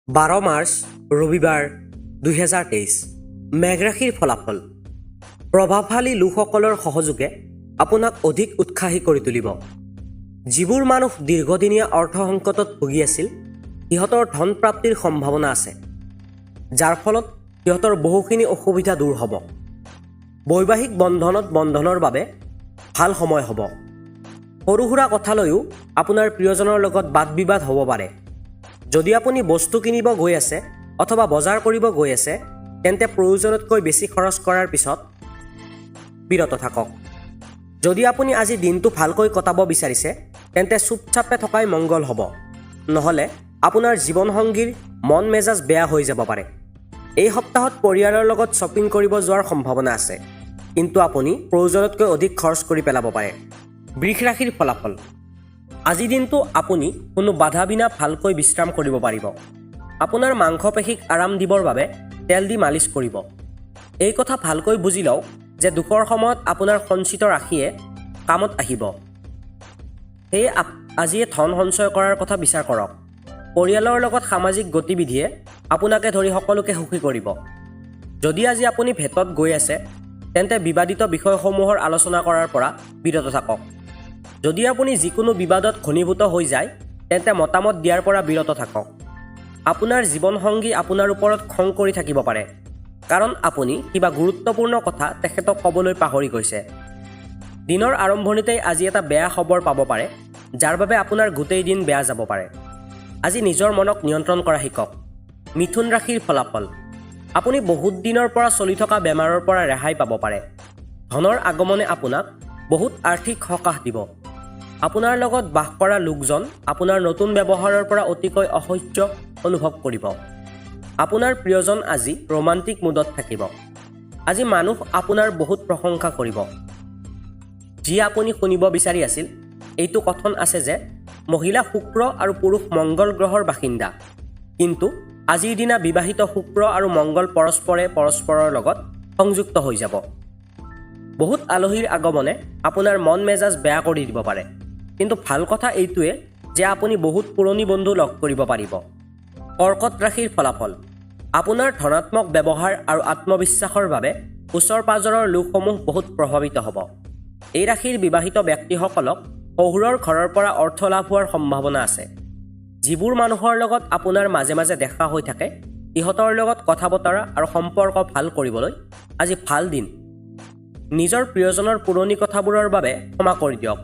12 March ৰবিবাৰ 2023 মেঘ ৰাশিৰ ফলাফল প্ৰভাৱশালী লোকসকলৰ সহযোগে আপোনাক অধিক উৎসাহী কৰি তুলিব। যিবোৰ মানুহ দীৰ্ঘদিনীয়া অৰ্থ সংকটত ভুগি আছিল সিহঁতৰ ধন প্ৰাপ্তিৰ সম্ভাৱনা আছে, যাৰ ফলত সিহঁতৰ বহুখিনি অসুবিধা দূৰ হ'ব। বৈবাহিক বন্ধনৰ বাবে ভাল সময় হ'ব। সৰু সুৰা কথালৈও আপোনাৰ প্ৰিয়জনৰ লগত বাদ বিবাদ হ'ব পাৰে। যদি আপুনি বস্তু কিনিব গৈ আছে অথবা বজাৰ কৰিব গৈ আছে তেন্তে প্ৰয়োজনতকৈ বেছি খৰচ কৰাৰ পিছত বিৰত থাকক। যদি আপুনি আজি দিনটো ভালকৈ কটাব বিচাৰিছে তেন্তে চুপচাপে থকাই মংগল হ'ব, নহ'লে আপোনাৰ জীৱনসংগীৰ মন মেজাজ বেয়া হৈ যাব পাৰে। এই সপ্তাহত পৰিয়ালৰ লগত শ্বপিং কৰিব যোৱাৰ সম্ভাৱনা আছে, কিন্তু আপুনি প্ৰয়োজনতকৈ অধিক খৰচ কৰি পেলাব পাৰে। বৃষ ৰাশিৰ ফলাফল আজিৰ দিনটো আপুনি কোনো বাধা বিনা ভালকৈ বিশ্ৰাম কৰিব পাৰিব। আপোনাৰ মাংসপেশীক আৰাম দিবৰ বাবে তেল দি মালিচ কৰিব। এই কথা ভালকৈ বুজি লওক যে দুখৰ সময়ত আপোনাৰ সঞ্চিত ৰাশিয়ে কামত আহিব। সেয়ে আজিয়ে ধন সঞ্চয় কৰাৰ কথা বিচাৰ কৰক। পৰিয়ালৰ লগত সামাজিক গতিবিধিয়ে আপোনাকে ধৰি সকলোকে সুখী কৰিব। যদি আজি আপুনি ভেটত গৈ আছে তেন্তে বিবাদিত বিষয়সমূহৰ আলোচনা কৰাৰ পৰা বিৰত থাকক। যদি আপুনি যিকোনো বিবাদত ঘনীভূত হৈ যায় তেন্তে মতামত দিয়াৰ পৰা বিৰত থাকক। আপোনাৰ জীৱনসংগী আপোনাৰ ওপৰত খং কৰি থাকিব পাৰে, কাৰণ আপুনি কিবা গুৰুত্বপূৰ্ণ কথা তেখেতক ক'বলৈ পাহৰি গৈছে। দিনৰ আৰম্ভণিতেই আজি এটা বেয়া খবৰ পাব পাৰে, যাৰ বাবে আপোনাৰ গোটেই দিন বেয়া যাব পাৰে। আজি নিজৰ মনক নিয়ন্ত্ৰণ কৰা শিকক। মিথুন ৰাশিৰ ফলাফল আপুনি বহুত দিনৰ পৰা চলি থকা বেমাৰৰ পৰা ৰেহাই পাব পাৰে। ধনৰ আগমনে আপোনাক বহুত আৰ্থিক সকাহ দিব। আপোনাৰ লগত বাস কৰা লোকজন আপোনাৰ নতুন ব্যৱহাৰৰ পৰা অতিকৈ অসহ্য অনুভৱ কৰিব। আপোনাৰ প্ৰিয়জন আজি ৰোমান্টিক মুডত থাকিব। আজি মানুহ আপোনাৰ বহুত প্ৰশংসা কৰিব। যি আপুনি শুনিব বিচাৰি আছিল, এইটো কথন আছে যে মহিলা শুক্ৰ আৰু পুৰুষ মংগল গ্ৰহৰ বাসিন্দা, কিন্তু আজিৰ দিনা বিবাহিত শুক্ৰ আৰু মংগল পৰস্পৰৰ লগত সংযুক্ত হৈ যাব। বহুত আলহীৰ আগমনে আপোনাৰ মন মেজাজ বেয়া কৰি দিব পাৰে, কিন্তু ভাল কথা এইটোৱে যে আপুনি বহুত পুৰণি বন্ধু লগ কৰিব পাৰিব। কৰ্কট ৰাশিৰ ফলাফল আপোনাৰ ধনাত্মক ব্যৱহাৰ আৰু আত্মবিশ্বাসৰ বাবে ওচৰ পাজৰৰ লোকসমূহ বহুত প্ৰভাৱিত হ'ব। এই ৰাশিৰ বিবাহিত ব্যক্তিসকলক শহুৰৰ ঘৰৰ পৰা অৰ্থ লাভ হোৱাৰ সম্ভাৱনা আছে। যিবোৰ মানুহৰ লগত আপোনাৰ মাজে মাজে দেখা হৈ থাকে সিহঁতৰ লগত কথা বতৰা আৰু সম্পৰ্ক ভাল কৰিবলৈ আজি ভাল দিন। নিজৰ প্ৰিয়জনৰ পুৰণি কথাবোৰৰ বাবে ক্ষমা কৰি দিয়ক,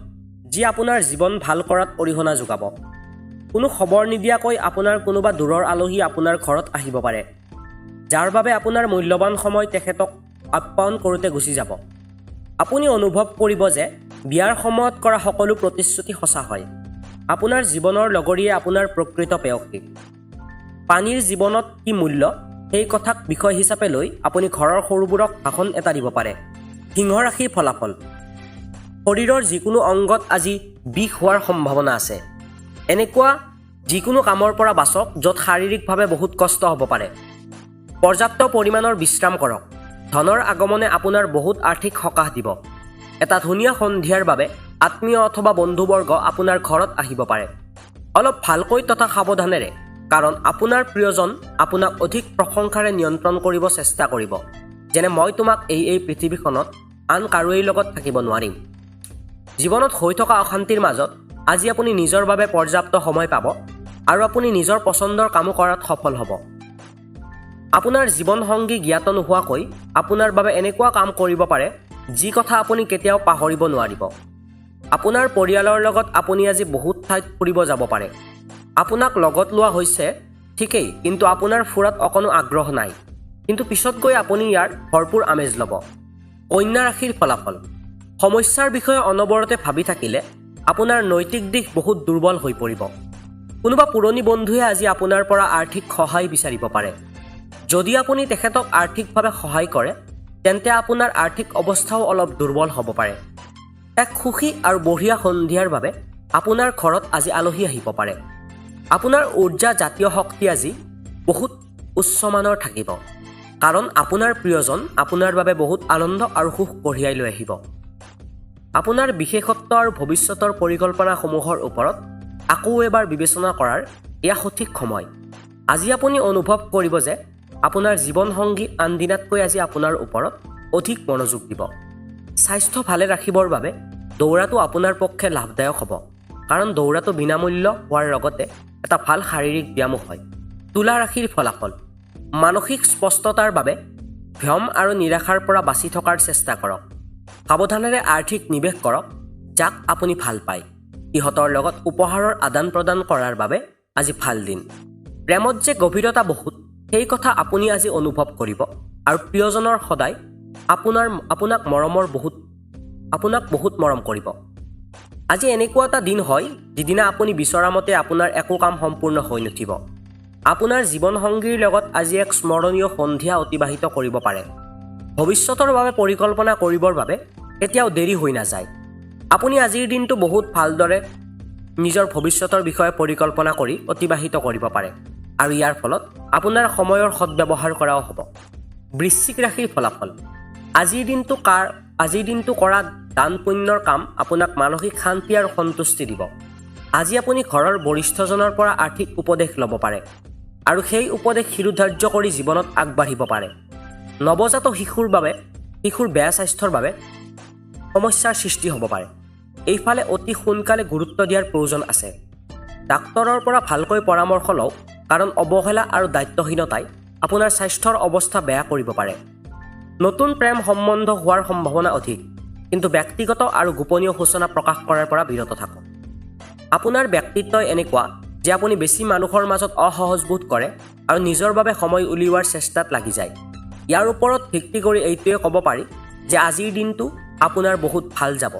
যি আপোনাৰ জীৱন ভাল কৰাত অৰিহণা যোগাব। কোনো খবৰ নিদিয়াকৈ আপোনাৰ কোনোবা দূৰৰ আলহী আপোনাৰ ঘৰত আহিব পাৰে, যাৰ বাবে আপোনাৰ মূল্যৱান সময় তেখেতক আপ্যায়ন কৰোঁতে গুচি যাব। আপুনি অনুভৱ কৰিব যে বিয়াৰ সময়ত কৰা সকলো প্ৰতিশ্ৰুতি সঁচা হয়। আপোনাৰ জীৱনৰ লগৰীয়ে আপোনাৰ প্ৰকৃত পেয়সী। পানীৰ জীৱনত কি মূল্য সেই কথাক বিষয় হিচাপে লৈ আপুনি ঘৰৰ সৰুবোৰক ভাষণ এটা দিব পাৰে। সিংহ ৰাশিৰ ফলাফল শৰীৰৰ যিকোনো অংগত আজি বিষ হোৱাৰ সম্ভাৱনা আছে। এনেকুৱা যিকোনো কামৰ পৰা বাচক য'ত শাৰীৰিকভাৱে বহুত কষ্ট হ'ব পাৰে। পৰ্যাপ্ত পৰিমাণৰ বিশ্ৰাম কৰক। ধনৰ আগমনে আপোনাৰ বহুত আৰ্থিক সকাহ দিব। এটা ধুনীয়া সন্ধিয়াৰ বাবে আত্মীয় অথবা বন্ধুবৰ্গ আপোনাৰ ঘৰত আহিব পাৰে। অলপ ভালকৈ তথা সাৱধানেৰে, কাৰণ আপোনাৰ প্ৰিয়জন আপোনাক অধিক প্ৰশংসাৰে নিয়ন্ত্ৰণ কৰিব চেষ্টা কৰিব, যেনে মই তোমাক এই পৃথিৱীখনত আন কাৰোৱেই লগত থাকিব নোৱাৰিম। জীৱনত হৈ থকা অশান্তিৰ মাজত আজি আপুনি নিজৰ বাবে পৰ্যাপ্ত সময় পাব আৰু আপুনি নিজৰ পচন্দৰ কামো কৰাত সফল হ'ব। আপোনাৰ জীৱনসংগী জ্ঞাত নোহোৱাকৈ আপোনাৰ বাবে এনেকুৱা কাম কৰিব পাৰে যি কথা আপুনি কেতিয়াও পাহৰিব নোৱাৰিব। আপোনাৰ পৰিয়ালৰ লগত আপুনি আজি বহুত ঠাইত ফুৰিব যাব পাৰে। আপোনাক লগত লোৱা হৈছে ঠিকেই, কিন্তু আপোনাৰ ফুৰাত অকণো আগ্ৰহ নাই, কিন্তু পিছত গৈ আপুনি ইয়াৰ ভৰপূৰ আমেজ ল'ব। কন্যা ৰাশিৰ ফলাফল সমস্যাৰ বিষয়ে অনবৰতে ভাবি থাকিলে আপোনাৰ নৈতিক দিশ বহুত দুৰ্বল হৈ পৰিব। কোনোবা পুৰণি বন্ধুৱে আজি আপোনাৰ পৰা আৰ্থিক সহায় বিচাৰিব পাৰে। যদি আপুনি তেখেতক আৰ্থিকভাৱে সহায় কৰে তেন্তে আপোনাৰ আৰ্থিক অৱস্থাও অলপ দুৰ্বল হ'ব পাৰে। এক সুখী আৰু বঢ়িয়া সন্ধিয়াৰ বাবে আপোনাৰ ঘৰত আজি আলহী আহিব পাৰে। আপোনাৰ ঊৰ্জা জাতীয় শক্তি আজি বহুত উচ্চমানৰ থাকিব, কাৰণ আপোনাৰ প্ৰিয়জন আপোনাৰ বাবে বহুত আনন্দ আৰু সুখ কঢ়িয়াই লৈ আহিব। আপোনাৰ বিশেষত্ব আৰু ভৱিষ্যতৰ পৰিকল্পনাসমূহৰ ওপৰত আকৌ এবাৰ বিবেচনা কৰাৰ এয়া সঠিক সময়। আজি আপুনি অনুভৱ কৰিব যে আপোনাৰ জীৱনসংগী আন দিনাতকৈ আজি আপোনাৰ ওপৰত অধিক মনোযোগ দিব। স্বাস্থ্য ভালে ৰাখিবৰ বাবে দৌৰাটো আপোনাৰ পক্ষে লাভদায়ক হ'ব, কাৰণ দৌৰাটো বিনামূল্য হোৱাৰ লগতে এটা ভাল শাৰীৰিক ব্যায়ামো হয়। তুলা ৰাশিৰ ফলাফল। মানসিক স্পষ্টতাৰ বাবে ভ্ৰম আৰু নিৰাশাৰ পৰা বাচি থকাৰ চেষ্টা কৰক। সাৱধানেৰে আৰ্থিক নিৱেশ কৰক যাক আপুনি ভাল পায়। ইহঁতৰ লগত উপহাৰৰ আদান প্ৰদান কৰাৰ বাবে আজি ভাল দিন। প্ৰেমত যে গভীৰতা বহুত সেই কথা আপুনি আজি অনুভৱ কৰিব আৰু প্ৰিয়জনৰ সদায় আপোনাক বহুত মৰম কৰিব। আজি এনেকুৱা এটা দিন হয় যিদিনা আপুনি বিচৰা মতে আপোনাৰ একো কাম সম্পূৰ্ণ হৈ নুঠিব। আপোনাৰ জীৱনসংগীৰ লগত আজি এক স্মৰণীয় সন্ধিয়া অতিবাহিত কৰিব পাৰে। ভৱিষ্যতৰ বাবে পৰিকল্পনা কৰিবৰ বাবে কেতিয়াও দেৰি হৈ নাযায়। আপুনি আজিৰ দিনটো বহুত ভালদৰে নিজৰ ভৱিষ্যতৰ বিষয়ে পৰিকল্পনা কৰি অতিবাহিত কৰিব পাৰে আৰু ইয়াৰ ফলত আপোনাৰ সময়ৰ সদ্ব্যৱহাৰ কৰাও হ'ব। বৃশ্চিক ৰাশিৰ ফলাফল। আজিৰ দিনটো কৰা দান পুণ্যৰ কাম আপোনাক মানসিক শান্তি আৰু সন্তুষ্টি দিব। আজি আপুনি ঘৰৰ বৰিষ্ঠজনৰ পৰা আৰ্থিক উপদেশ ল'ব পাৰে আৰু সেই উপদেশ শিৰোধাৰ্য কৰি জীৱনত আগবাঢ়িব পাৰে। নৱজাত শিশুৰ বেয়া স্বাস্থ্যৰ বাবে সমস্যাৰ সৃষ্টি হ'ব পাৰে। এইফালে অতি সোনকালে গুৰুত্ব দিয়াৰ প্ৰয়োজন আছে। ডাক্তৰৰ পৰা ভালকৈ পৰামৰ্শ লওক, কাৰণ অৱহেলা আৰু দায়িত্বহীনতাই আপোনাৰ স্বাস্থ্যৰ অৱস্থা বেয়া কৰিব পাৰে। নতুন প্ৰেম সম্বন্ধ হোৱাৰ সম্ভাৱনা অধিক, কিন্তু ব্যক্তিগত আৰু গোপনীয় সূচনা প্ৰকাশ কৰাৰ পৰা বিৰত থাকক। আপোনাৰ ব্যক্তিত্বই এনেকুৱা যে আপুনি বেছি মানুহৰ মাজত অসহজ বোধ কৰে আৰু নিজৰ বাবে সময় উলিওৱাৰ চেষ্টাত লাগি যায়। ইয়াৰ ওপৰত ভিত্তি কৰি এইটোৱে ক'ব পাৰি যে আজিৰ দিনটো আপোনাৰ বহুত ভাল যাব।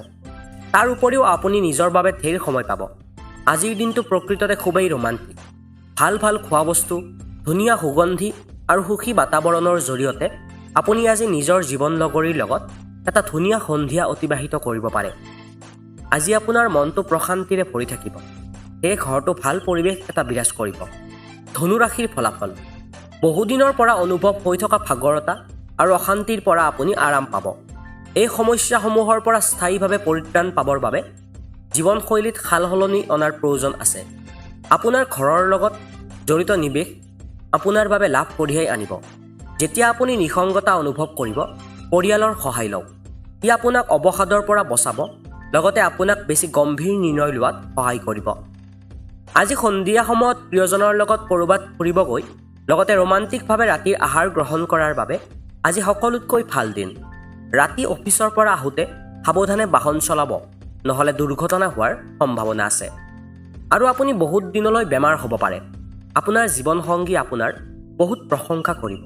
তাৰ উপৰিও আপুনি নিজৰ বাবে ধেৰ সময় পাব। আজিৰ দিনটো প্ৰকৃততে খুবেই ৰোমান্টিক। ভাল খোৱা বস্তু, ধুনীয়া সুগন্ধি আৰু সুখী বাতাবৰণৰ জৰিয়তে আপুনি আজি নিজৰ জীৱন লগৰীৰ লগত এটা ধুনীয়া সন্ধিয়া অতিবাহিত কৰিব পাৰে। আজি আপোনাৰ মনটো প্ৰশান্তিৰে ভৰি থাকিব। সেই ঘৰটো ভাল পৰিৱেশ এটা বিৰাজ কৰিব। ধনু ৰাশিৰ ফলাফল। বহুদিনৰ পৰা অনুভৱ হৈ থকা ভাগৰতা আৰু অশান্তিৰ পৰা আপুনি আৰাম পাব। এই সমস্যাসমূহৰ পৰা স্থায়ীভাৱে পৰিত্ৰাণ পাবৰ বাবে জীৱনশৈলীত সালসলনি অনাৰ প্ৰয়োজন আছে। আপোনাৰ ঘৰৰ লগত জড়িত নিৱেশ আপোনাৰ বাবে লাভ কঢ়িয়াই আনিব। যেতিয়া আপুনি নিসংগতা অনুভৱ কৰিব, পৰিয়ালৰ সহায় লওক। ই আপোনাক অৱসাদৰ পৰা বচাব, লগতে আপোনাক বেছি গম্ভীৰ নিৰ্ণয় লোৱাত সহায় কৰিব। আজি সন্ধিয়া সময়ত প্ৰিয়জনৰ লগত ক'ৰবাত ফুৰিব গৈ লগতে ৰোমান্টিকভাৱে ৰাতিৰ আহাৰ গ্ৰহণ কৰাৰ বাবে আজি সকলোতকৈ ভাল দিন। ৰাতি অফিচৰ পৰা আহোঁতে সাৱধানে বাহন চলাব, নহ'লে দুৰ্ঘটনা হোৱাৰ সম্ভাৱনা আছে। আৰু আপুনি বহুত দিনলৈ বেমাৰ হ'ব পাৰে। আপোনাৰ জীৱনসংগী আপোনাৰ বহুত প্ৰশংসা কৰিব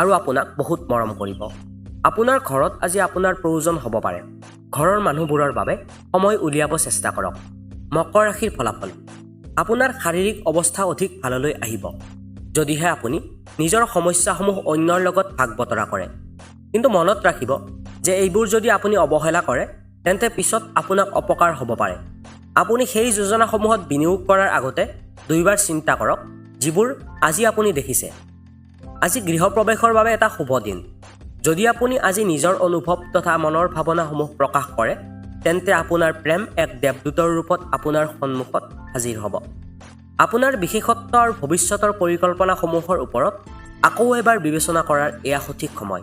আৰু আপোনাক বহুত মৰম কৰিব। আপোনাৰ ঘৰত আজি আপোনাৰ প্ৰয়োজন হ'ব পাৰে। ঘৰৰ মানুহবোৰৰ বাবে সময় উলিয়াব চেষ্টা কৰক। মকৰ ৰাশিৰ ফলাফল। আপোনাৰ শাৰীৰিক অৱস্থা অধিক ভাললৈ আহিব যদিহে আপুনি নিজৰ সমস্যাসমূহ অন্যৰ লগত ভাগ বতৰা কৰে। কিন্তু মনত ৰাখিব যে এইবোৰ যদি আপুনি অৱহেলা কৰে তেন্তে পিছত আপোনাক অপকাৰ হ'ব পাৰে। আপুনি সেই যোজনাসমূহত বিনিয়োগ কৰাৰ আগতে দুইবাৰ চিন্তা কৰক যিবোৰ আজি আপুনি দেখিছে। আজি গৃহপ্ৰৱেশৰ বাবে এটা শুভ দিন। যদি আপুনি আজি নিজৰ অনুভৱ তথা মনৰ ভাৱনাসমূহ প্ৰকাশ কৰে তেন্তে আপোনাৰ প্ৰেম এক দেৱদূতৰ ৰূপত আপোনাৰ সন্মুখত হাজিৰ হ'ব। আপোনাৰ বিশেষত্ব আৰু ভৱিষ্যতৰ পৰিকল্পনাসমূহৰ ওপৰত আকৌ এবাৰ বিবেচনা কৰাৰ এয়া সঠিক সময়।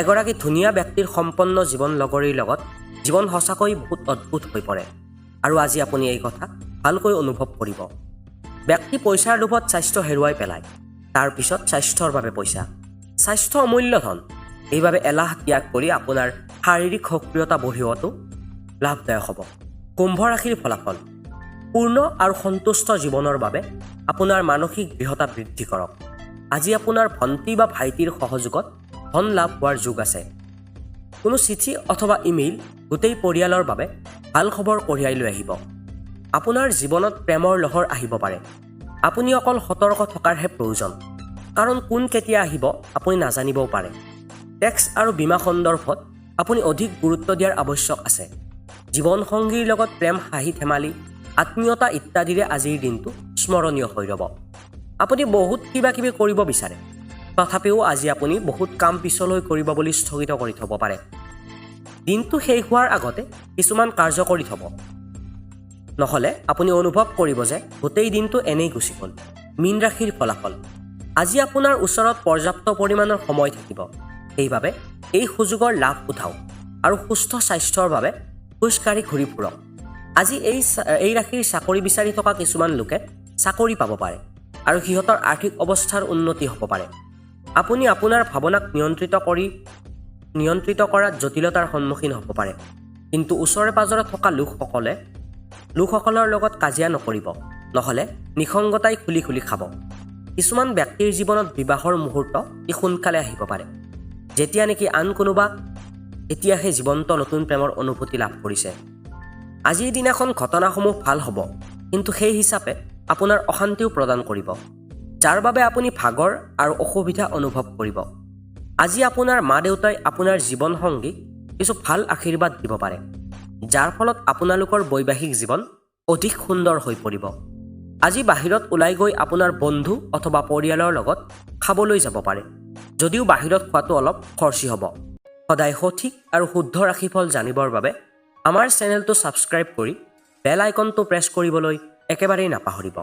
এগৰাকী ধুনীয়া ব্যক্তিৰ সম্পন্ন জীৱন লগৰীৰ লগত জীৱন সঁচাকৈ বহুত অদ্ভুত হৈ পৰে আৰু আজি আপুনি এই কথা ভালকৈ অনুভৱ কৰিব। ব্যক্তি পইচাৰ লোভত স্বাস্থ্য হেৰুৱাই পেলায়, তাৰপিছত স্বাস্থ্যৰ বাবে পইচা। স্বাস্থ্য অমূল্য ধন, এইবাবে এলাহ ত্যাগ কৰি আপোনাৰ শাৰীৰিক সক্ৰিয়তা বঢ়োৱাটো লাভদায়ক হ'ব। কুম্ভ ৰাশিৰ ফলাফল। পূৰ্ণ আৰু সন্তুষ্ট জীৱনৰ বাবে আপোনাৰ মানসিক দৃঢ়তা বৃদ্ধি কৰক। আজি আপোনাৰ ভণ্টি বা ভাইটিৰ সহযোগত ধন লাভ হোৱাৰ যোগ আছে। কোনো চিঠি অথবা ইমেইল গোটেই পৰিয়ালৰ বাবে ভাল খবৰ কঢ়িয়াই লৈ আহিব। আপোনাৰ জীৱনত প্ৰেমৰ লহৰ আহিব পাৰে। আপুনি অকল সতৰ্ক থকাৰহে প্ৰয়োজন, কাৰণ কোন কেতিয়া আহিব আপুনি নাজানিবও পাৰে। টেক্স আৰু বীমা সন্দৰ্ভত আপুনি অধিক গুৰুত্ব দিয়াৰ আৱশ্যক আছে। জীৱনসংগীৰ লগত প্ৰেম, হাঁহি ধেমালি, আত্মীয়তা ইত্যাদিৰে আজিৰ দিনটো স্মৰণীয় হৈ ৰ'ব। আপুনি বহুত কিবা কিবি কৰিব বিচাৰে, তথাপিও আজি আপুনি বহুত কাম পিছলৈ কৰিব বুলি স্থগিত কৰি থ'ব পাৰে। দিনটো শেষ হোৱাৰ আগতে কিছুমান কাৰ্য কৰি থ'ব, নহ'লে আপুনি অনুভৱ কৰিব যে গোটেই দিনটো এনেই গুচি গ'ল। মীন ৰাশিৰ ফলাফল। আজি আপোনাৰ ওচৰত পৰ্যাপ্ত পৰিমাণৰ সময় থাকিব। সেইবাবে এই সুযোগৰ লাভ উঠাওক আৰু সুস্থ স্বাস্থ্যৰ বাবে খোজকাঢ়ি ঘূৰি ফুৰক। আজি এই ৰাশিৰ চাকৰি বিচাৰি থকা কিছুমান লোকে চাকৰি পাব পাৰে আৰু সিহঁতৰ আৰ্থিক অৱস্থাৰ উন্নতি হ'ব পাৰে। আপুনি আপোনাৰ ভাৱনাক নিয়ন্ত্ৰিত কৰাত জটিলতাৰ সন্মুখীন হ'ব পাৰে, কিন্তু ওচৰে পাজৰে থকা লোকসকলৰ লগত কাজিয়া নকৰিব, নহ'লে নিসংগতাই খুলি খুলি খাব। কিছুমান ব্যক্তিৰ জীৱনত বিবাহৰ মুহূৰ্ত সোনকালে আহিব পাৰে, যেতিয়া নেকি আন কোনোবা এতিয়াহে জীৱন্ত নতুন প্ৰেমৰ অনুভূতি লাভ কৰিছে। আজিৰ দিনাখন ঘটনাসমূহ ভাল হ'ব, কিন্তু সেই হিচাপে আপোনাৰ অশান্তিও প্ৰদান কৰিব, যাৰ বাবে আপুনি ভাগৰ আৰু অসুবিধা অনুভৱ কৰিব। আজি আপোনাৰ মা দেউতাই আপোনাৰ জীৱনসংগীক কিছু ভাল আশীৰ্বাদ দিব পাৰে, যাৰ ফলত আপোনালোকৰ বৈবাহিক জীৱন অধিক সুন্দৰ হৈ পৰিব। আজি বাহিৰত ওলাই গৈ আপোনাৰ বন্ধু অথবা পৰিয়ালৰ লগত খাবলৈ যাব পাৰে, যদিও বাহিৰত খোৱাটো অলপ খৰচী হ'ব। সদায় সঠিক আৰু শুদ্ধ ৰাশিফল জানিবৰ বাবে আমাৰ চেনেলটো ছাবস্ক্ৰাইব কৰি বেল আইকনটো প্ৰেছ কৰিবলৈ একেবাৰেই নাপাহৰিব।